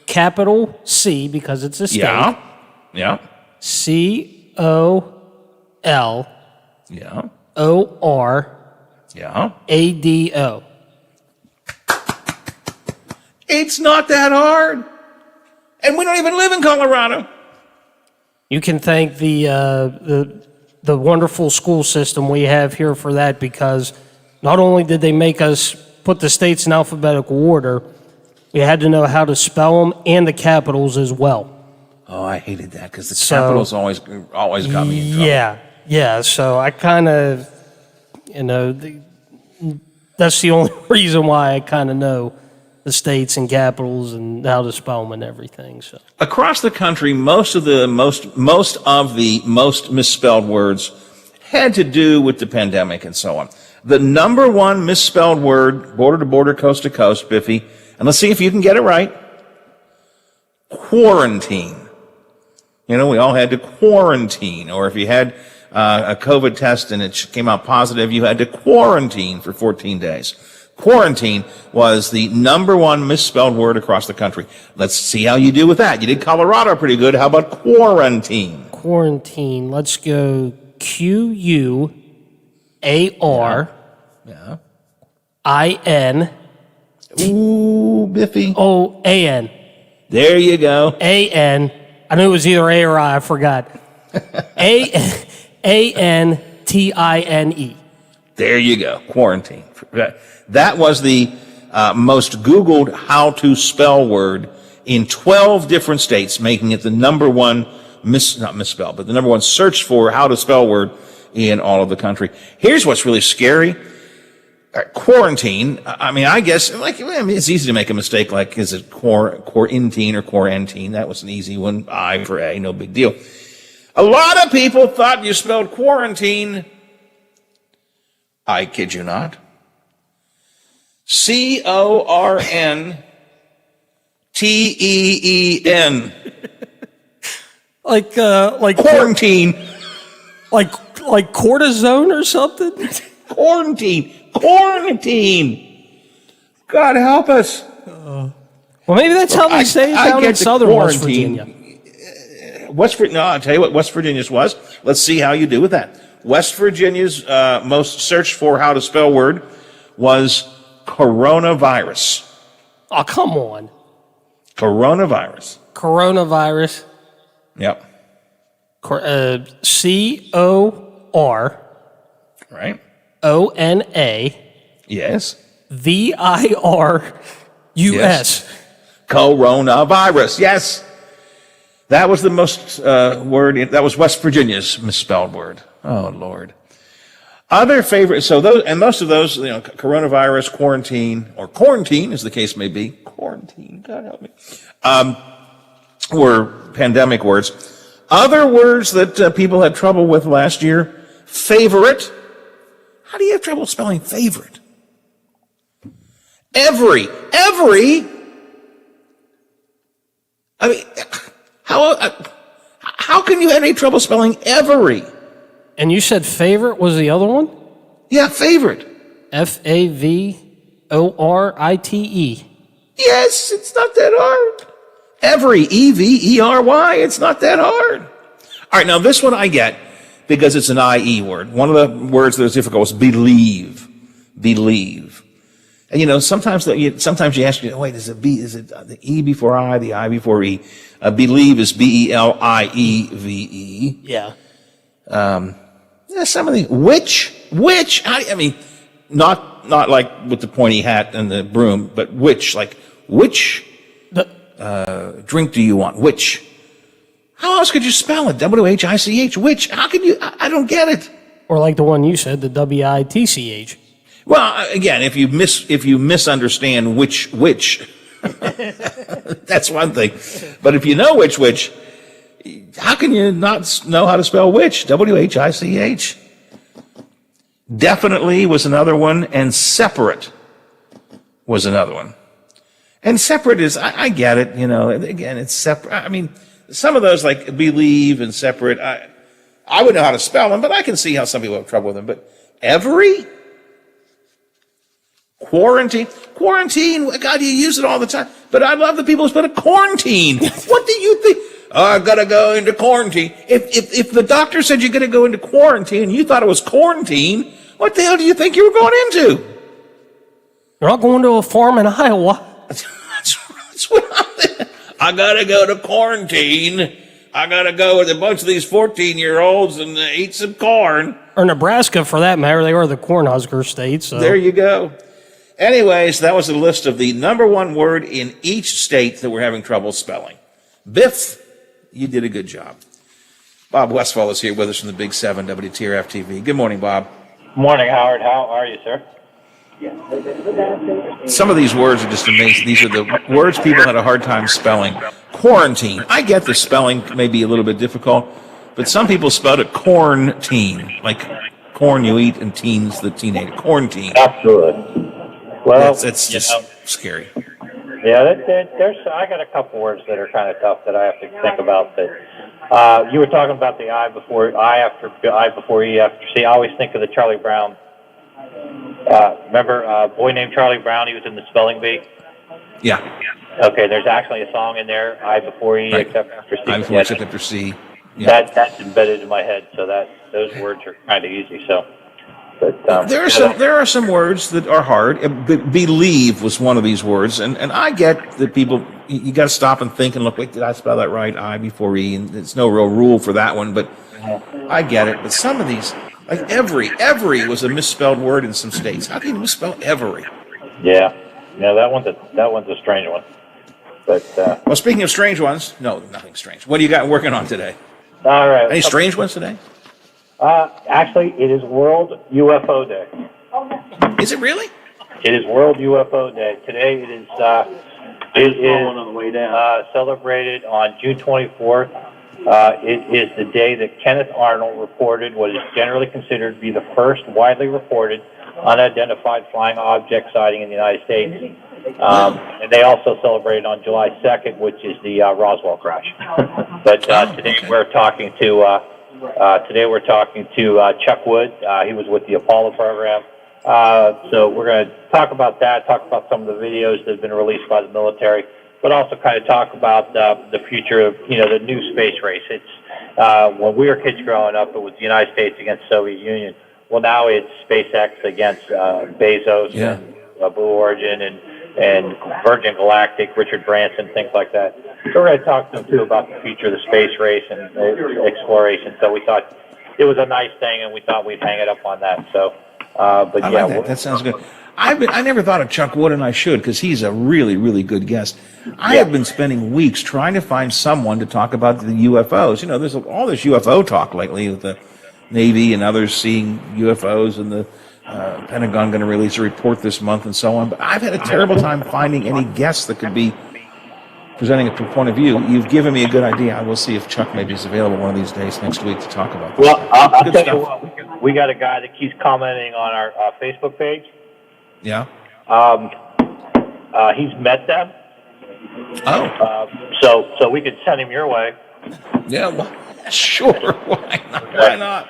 capital C because it's a state. Yeah. C-O-L. Yeah. O-R. Yeah. A-D-O. It's not that hard. And we don't even live in Colorado. You can thank the wonderful school system we have here for that, because not only did they make us put the states in alphabetical order, we had to know how to spell them and the capitals as well. Oh, I hated that because the capitals always got me in trouble. Yeah. So I kind of, that's the only reason why I kind of know the states and capitals and how to spell them and everything. So across the country, most of the most misspelled words had to do with the pandemic and so on. The number one misspelled word, border to border, coast to coast, Biffy, and let's see if you can get it right. Quarantine. We all had to quarantine, or if you had a COVID test and it came out positive, you had to quarantine for 14 days. Quarantine was the number one misspelled word across the country. Let's see how you do with that. You did Colorado pretty good. How about quarantine? Quarantine. Let's go Q-U-A-R. Yeah. I-N. Ooh, Biffy. Oh, A-N. There you go. A-N. I knew it was either A or I forgot. A-N-T-I-N-E. There you go. Quarantine. That was the most Googled how to spell word in 12 different states, making it the number one, not misspelled, but the number one search for how to spell word in all of the country. Here's what's really scary. Quarantine, I guess, it's easy to make a mistake, like, is it quarantine or quarantine? That was an easy one. I for A, no big deal. A lot of people thought you spelled quarantine, I kid you not, C-O-R-N-T-E-E-N. Like quarantine. Like cortisone or something? Quarantine. God help us. Well, maybe that's how they say it down in southern West Virginia. I'll tell you what West Virginia's was. Let's see how you do with that. West Virginia's most searched for how to spell word was coronavirus. Oh, come on. Coronavirus. Yep. C-O-R. Right. O-N-A. Yes. V-I-R-U-S. Yes. Coronavirus. Yes. That was the most word. That was West Virginia's misspelled word. Oh, Lord. Other favorites. So those, and most of those, coronavirus, quarantine, or quarantine, as the case may be. Quarantine. God help me. Were pandemic words. Other words that people had trouble with last year. Favorite. How do you have trouble spelling favorite? Every. How can you have any trouble spelling every? And you said favorite was the other one? Yeah, favorite. F-A-V-O-R-I-T-E. Yes, it's not that hard. Every, E-V-E-R-Y, it's not that hard. All right, now this one I get because it's an I-E word. One of the words that is difficult is believe. Believe. And sometimes you ask, wait, is it the E before I, the I before E? Believe is B-E-L-I-E-V-E. Yeah. Some of the, which, not like with the pointy hat and the broom, but which drink do you want? Which? How else could you spell it? W-H-I-C-H. Which? How can you? I don't get it. Or like the one you said, the W-I-T-C-H. Well, again, if you misunderstand which, that's one thing. But if you know which, how can you not know how to spell which? W-H-I-C-H. Definitely was another one, and separate was another one. And separate is, I get it, you know, again, it's separate. I mean, some of those, like believe and separate, I would know how to spell them, but I can see how some people have trouble with them. But every? Quarantine, God, you use it all the time. But I love the people who spell it quarantine. What do you think? Oh, I've got to go into quarantine. If the doctor said you're going to go into quarantine and you thought it was quarantine, what the hell do you think you were going into? You're not going to a farm in Iowa. That's what I got to go to quarantine. I got to go with a bunch of these 14-year-olds and eat some corn. Or Nebraska, for that matter. They are the Cornhusker state. So. There you go. Anyways, that was a list of the number one word in each state that we're having trouble spelling. Biff, you did a good job. Bob Westfall is here with us from the Big 7 WTRF TV. Good morning, Bob. Morning, Howard. How are you, sir? Some of these words are just amazing. These are the words people had a hard time spelling. Quarantine. I get the spelling may be a little bit difficult, but some people spelled it quarantine, like corn you eat and teens, the teenage. Quarantine. Absolutely. Well, that's just scary. Yeah, there's. I got a couple words that are kind of tough that I have to think about. That you were talking about the I before I after I before E after C. I always think of the Charlie Brown. Remember a boy named Charlie Brown? He was in the spelling bee. Yeah. Okay, there's actually a song in there. I before E, right. Except after C. I before except after C. Yeah. That's embedded in my head. So those words are kind of easy. So. But, there are some words that are hard. Believe was one of these words, and I get that people you got to stop and think and look. Wait, did I spell that right? I before E, and there's no real rule for that one, but I get it. But some of these, like every was a misspelled word in some states. How can you misspell every? Yeah, that one's a strange one. But well, speaking of strange ones, no, nothing strange. What do you got working on today? All right, any strange ones today? Actually, it is World UFO Day. Is it really? It is World UFO Day. Today it is celebrated on June 24th. It is the day that Kenneth Arnold reported what is generally considered to be the first widely reported unidentified flying object sighting in the United States. And they also celebrated on July 2nd, which is the Roswell crash. But today we're talking to Chuck Wood. He was with the Apollo program. So we're going to talk about that, talk about some of the videos that have been released by the military, but also kind of talk about the future of, the new space race. It's when we were kids growing up, it was the United States against the Soviet Union. Well, now it's SpaceX against Bezos and Blue Origin and Virgin Galactic, Richard Branson, things like that. So we're going to talk to them, too, about the future of the space race and exploration. So we thought it was a nice thing, and we thought we'd hang it up on that. So, but I like that. That sounds good. I never thought of Chuck Wood, and I should, because he's a really, really good guest. I have been spending weeks trying to find someone to talk about the UFOs. There's all this UFO talk lately with the Navy and others seeing UFOs, and the Pentagon going to release a report this month and so on. But I've had a terrible time finding any guests that could be presenting a point of view. You've given me a good idea. I will see if Chuck maybe is available one of these days next week to talk about this. Well, I'll tell you what, we got a guy that keeps commenting on our Facebook page. Yeah. He's met them. Oh. So we could send him your way. Yeah, well, sure. Why not? Why not?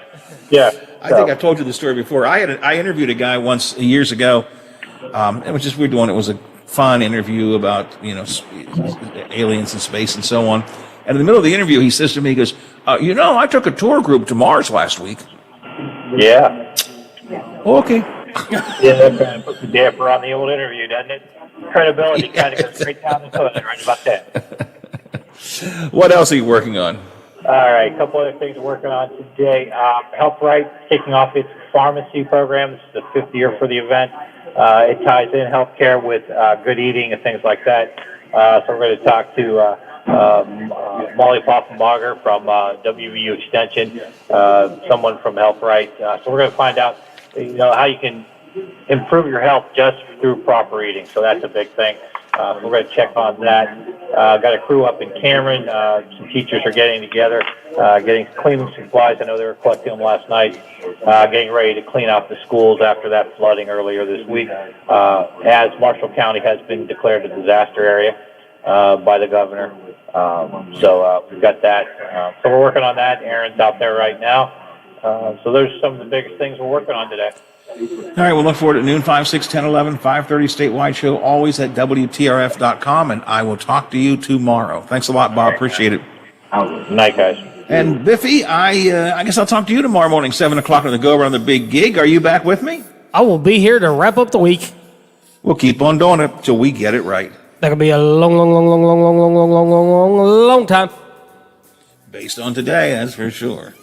Yeah. I think I've told you the story before. I interviewed a guy once years ago. It was just weird one. It was a fun interview about aliens and space and so on. And in the middle of the interview, he says to me, he goes, I took a tour group to Mars last week. Yeah. Okay. Yeah, that kind of puts the damper on the old interview, doesn't it? Credibility kind of goes straight down the toilet right about that. What else are you working on? All right, a couple other things we're working on today. HealthRight kicking off its pharmacy program. This is the 5th year for the event. It ties in healthcare with good eating and things like that. So we're going to talk to Molly Poffenbarger from WVU Extension, someone from Health Right. So we're going to find out, how you can improve your health just through proper eating. So that's a big thing. We're going to check on that. Got a crew up in Cameron. Some teachers are getting together, getting cleaning supplies. I know they were collecting them last night, getting ready to clean out the schools after that flooding earlier this week, as Marshall County has been declared a disaster area by the governor. So we've got that. So we're working on that. Aaron's out there right now. So those are some of the biggest things we're working on today. All right, we'll look forward to noon, 5, 6, 10, 11, 5:30 statewide show, always at WTRF.com, and I will talk to you tomorrow. Thanks a lot, Bob. Appreciate it. Night, guys. And Biffy, I guess I'll talk to you tomorrow morning, 7 o'clock on the Go Around the Big Gig. Are you back with me? I will be here to wrap up the week. We'll keep on doing it till we get it right. That could be a long time. Based on today, that's for sure.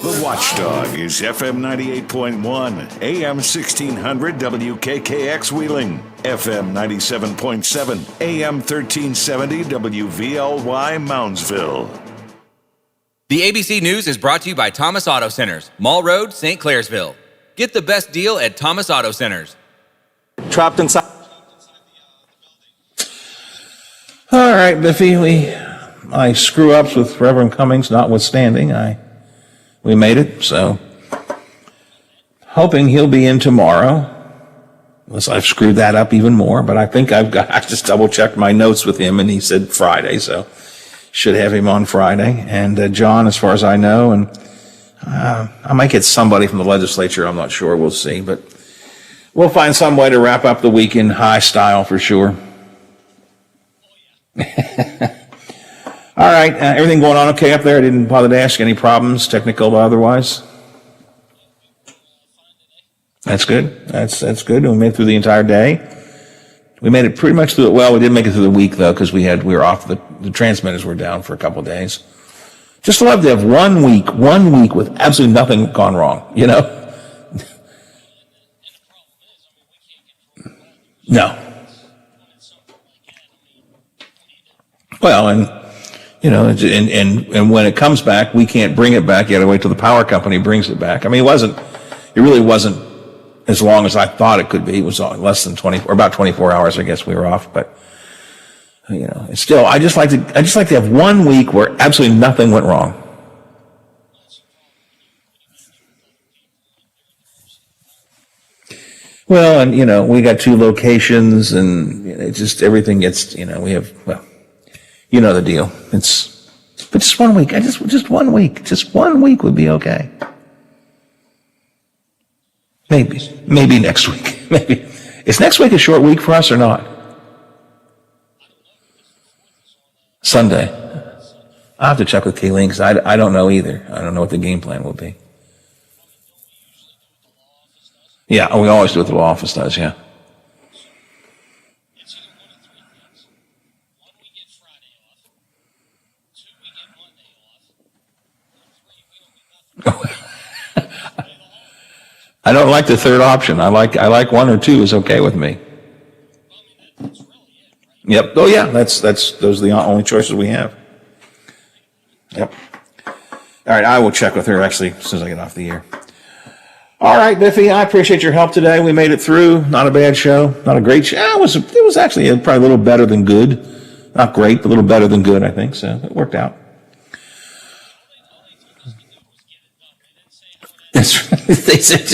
The Watchdog is FM 98.1, AM 1600 WKKX Wheeling, FM 97.7, AM 1370 WVLY Moundsville. The ABC News is brought to you by Thomas Auto Centers, Mall Road, St. Clairsville. Get the best deal at Thomas Auto Centers. Trapped inside. All right, Biffy, my screw-ups with Reverend Cummings notwithstanding, we made it, so hoping he'll be in tomorrow, unless I've screwed that up even more, but I think I just double-checked my notes with him, and he said Friday, so should have him on Friday. And John, as far as I know, and I might get somebody from the legislature, I'm not sure, we'll see, but we'll find some way to wrap up the week in high style for sure. All right, everything going on okay up there? I didn't bother to ask any problems, technical or otherwise. That's good. That's good. We made it through the entire day. We made it pretty much through it. Well, we didn't make it through the week though, because we were off. The transmitters were down for a couple of days. Just love to have 1 week with absolutely nothing gone wrong. No. Well, and when it comes back, we can't bring it back. You got to wait till the power company brings it back. I mean, it really wasn't as long as I thought it could be. It was less than 24, or about 24 hours, I guess we were off. But it's still, I just like to have 1 week where absolutely nothing went wrong. Well, and we got 2 locations, and it just everything gets, we have, well, the deal. But just 1 week. Just 1 week. Just 1 week would be okay. Maybe next week. Maybe. Is next week a short week for us or not? Sunday. I'll have to check with Kayleen because I don't know either. I don't know what the game plan will be. Yeah, we always do what the law office does, yeah. I don't like the third option. I like 1 or 2 is okay with me. Yep. Oh yeah, those are the only choices we have. Yep. All right, I will check with her actually as soon as I get off the air. All right, Biffy, I appreciate your help today. We made it through. Not a bad show. Not a great show. It was actually probably a little better than good. Not great, but a little better than good, I think. So it worked out. They said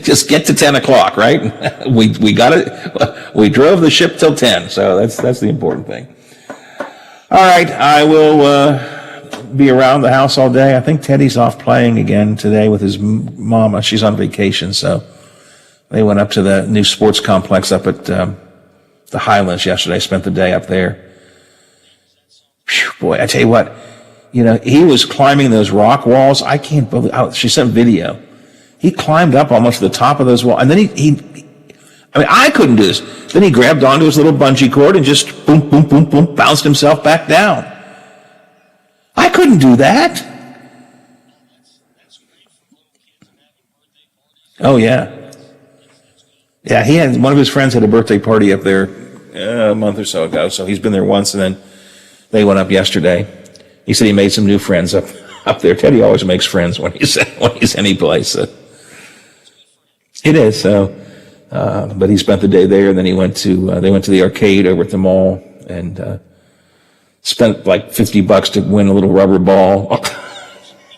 just get to 10 o'clock, right? We got it. We drove the ship till 10, so that's the important thing. All right, I will be around the house all day. I think Teddy's off playing again today with his mama. She's on vacation, so they went up to the new sports complex up at the Highlands yesterday. Spent the day up there. Whew, boy, I tell you what, he was climbing those rock walls. I can't believe. She sent video. He climbed up almost to the top of those walls, and then I couldn't do this. Then he grabbed onto his little bungee cord and just boom, boom, boom, boom, bounced himself back down. I couldn't do that. Oh yeah. Yeah, he had one of his friends had a birthday party up there a month or so ago, so he's been there once, and then they went up yesterday. He said he made some new friends up there. Teddy always makes friends when he's any place. So. It is. So, but he spent the day there, and then they went to the arcade over at the mall and spent like $50 to win a little rubber ball.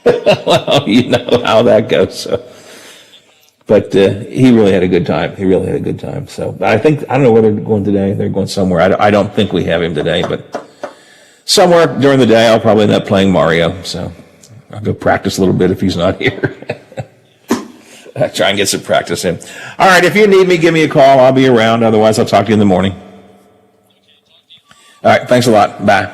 Well, you know how that goes. So. But he really had a good time. So I don't know where they're going today. They're going somewhere. I don't think we have him today, but somewhere during the day I'll probably end up playing Mario. So I'll go practice a little bit if he's not here. I'll try and get some practice in. All right, if you need me, give me a call. I'll be around. Otherwise, I'll talk to you in the morning. All right, thanks a lot. Bye.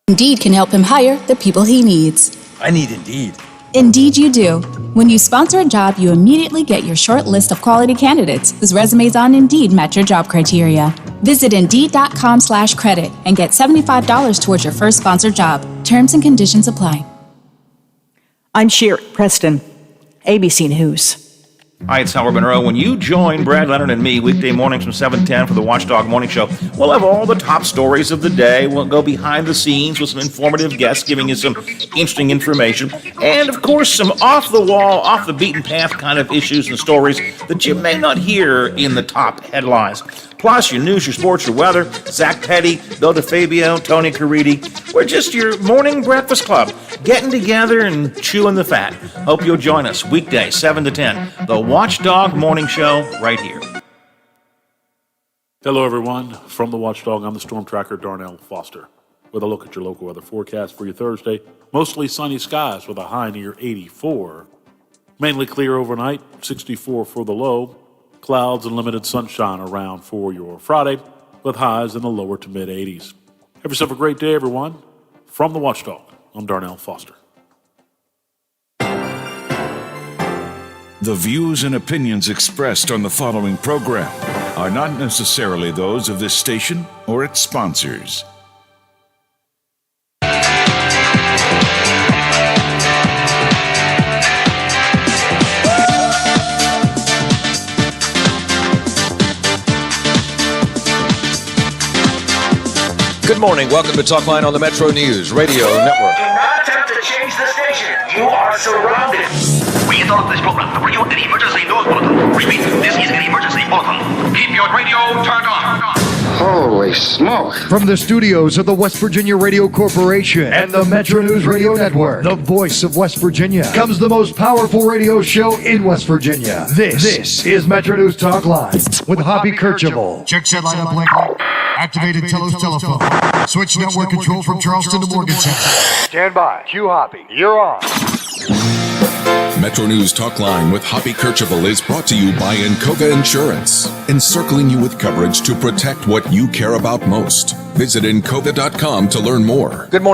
Indeed can help him hire the people he needs. I need Indeed. Indeed you do. When you sponsor a job, you immediately get your short list of quality candidates whose resumes on Indeed match your job criteria. Visit Indeed.com/credit and get $75 towards your first sponsored job. Terms and conditions apply. I'm Sherry Preston, ABC News. Hi, it's Howard Monroe. When you join Brad Leonard and me weekday mornings from 7 to 10 for the Watchdog Morning Show, we'll have all the top stories of the day. We'll go behind the scenes with some informative guests giving you some interesting information. And, of course, some off-the-wall, off-the-beaten-path kind of issues and stories that you may not hear in the top headlines. Plus, your news, your sports, your weather. Zach Petty, Bill DeFabio, Tony Caridi. We're just your morning breakfast club, getting together and chewing the fat. Hope you'll join us weekday, 7 to 10. The Watchdog Morning Show, right here. Hello, everyone. From the Watchdog, I'm the Storm Tracker, Darnell Foster, with a look at your local weather forecast for your Thursday. Mostly sunny skies with a high near 84. Mainly clear overnight, 64 for the low. Clouds and limited sunshine around for your Friday, with highs in the lower to mid 80s. Have yourself a great day, everyone. From the Watchdog, I'm Darnell Foster. The views and opinions expressed on the following program are not necessarily those of this station or its sponsors. Good morning. Welcome to Talkline on the Metro News Radio Network. Do not attempt to change the station. You are surrounded. We interrupt this program to bring you an emergency news bulletin. Repeat, this is an emergency bulletin. Keep your radio turned on. Holy smoke. From the studios of the West Virginia Radio Corporation and the Metro News Radio Network, the voice of West Virginia, comes the most powerful radio show in West Virginia. This is Metro News Talk Live with Hoppy Kercheval. Check set line up, Blake. Activated Telos telephone. Switch network control from Charleston to Morgantown. Stand by. Q Hoppy. You're on. Metro News Talkline with Hoppy Kercheval is brought to you by Encova Insurance, encircling you with coverage to protect what you care about most. Visit Encova.com to learn more. Good morning.